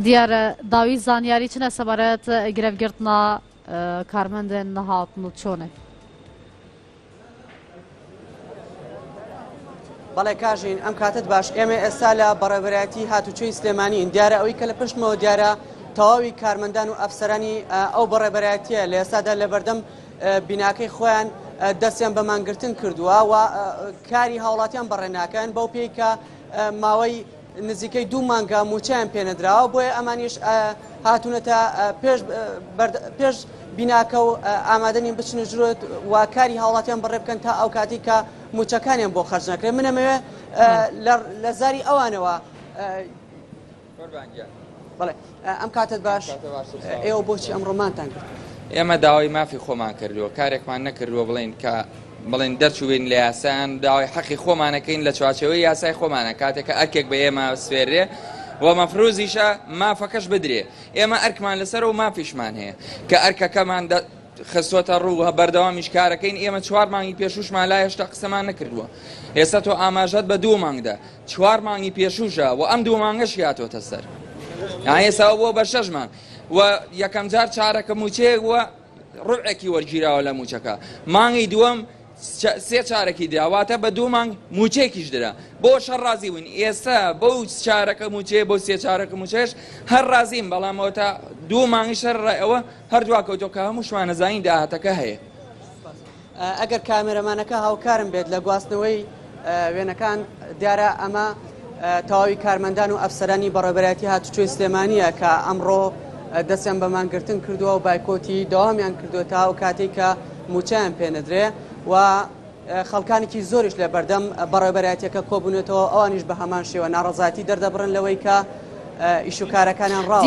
دیار داوی زانیاری چنه سبارت گرفتنا کارمندان نهات نوچونه. بەڵێ کاژین ئەم کاتت باش ئێمە ئێستا لە بەڕێوەبەرایەتی هاتوچۆی سلێمانی دیارە ئەوەی کە لە پشتمەوە دیارە تەواوی کارمەندان و ئەفسەرانی ئەو بەڕێوەبەرایەتیە لە ئێستادا لە بەردەم بیناکەی خۆیان دەستیان بە مانگرتن کردووە و کاری هاوڵاتیان بەڕێناکەن بەو پێی کە ماوەی نزیکەی 2 مانگە موچیان پێنەدراوە بۆیە ئەمانیش هاتوونەتە پێش بیناکە و ئامادەنی بچنە ژرۆت و کاری هاوڵاتیان بەڕێ بکەن تا ئەو کاتی کە موچەکانیان بۆ خەرج نەکرێت. منەمەوێ لە زاری ئەوانەوە بەڵێ ئەم کاتت باش ئێوە بۆچی ئەم ڕۆمانتان کرد؟ ئێمە داوای مافی خۆمان کردووە کارێکمان نەکردووە بڵین کە بڵین دەرچوین لە یاسایان داوای حەقی خۆمانەکەین لە چوارچەوەی یاسای خۆمانە کاتێککە ئەرکێک بە ئێمە سوێرێ و مەفروزیشە مافەکەش بدرێ ئێمە ئەرکمان لەسەر و مافیشمان هەیە کە ئەرکەکەمان خستۆتە ڕوو بەردەوامیش کارەکەین ئێمە 4 مانگی پێشوشمان لا هێشتا قسەمان نەکردووە ئێستا تۆ ئاماژەت بە 2 مانگدا 4 مانگی پێشوشە و ئەم 2 مانگەش هاتۆتە سەر ئێستا بۆ بە 6 مانگ و یەکەم جار چارەکە موچێ وە ڕوعێکی وەرگیراوە لە موچەکە مانگی دووەم 3 چارەکی داواتە بە 2 مانگ موچێکیش درا بۆ شەڕ ڕازی بووین ئێستا بەو چارەکە موچێ بۆ 3 چارەکە موچێش هەر ڕازیم بەڵامەوە تا 2 مانگی شەر ڕێەوە هەردووا کەوتۆکە هەموو شوانەزانی داهاتەکە هەیە. ئەگەر کامێرەمانەکە هاوکارم بێت لە گواستنەوەی وێنەکان دیارە ئەمە تەواوی کارمەندان و ئەفسەرانی بەڕێوەبەرایەتی هاتوچۆی سلێمانیە کە ئەمڕۆ دەستیان بە مانگرتن کردووە و بایکۆتی دەوامیان کردووە تا ئەو کاتێک کە موچیان پێنەدرێ و خەڵکانێکی زۆریش لە بەردەم بەڕێوەبەرایەتیەکە کۆبوونێتەوە ئەوانیش بە هەمان شێوە ناڕەزایەتی دەردەبڕن لەوەی کە ئیشوکارەکانیان ڕاوە.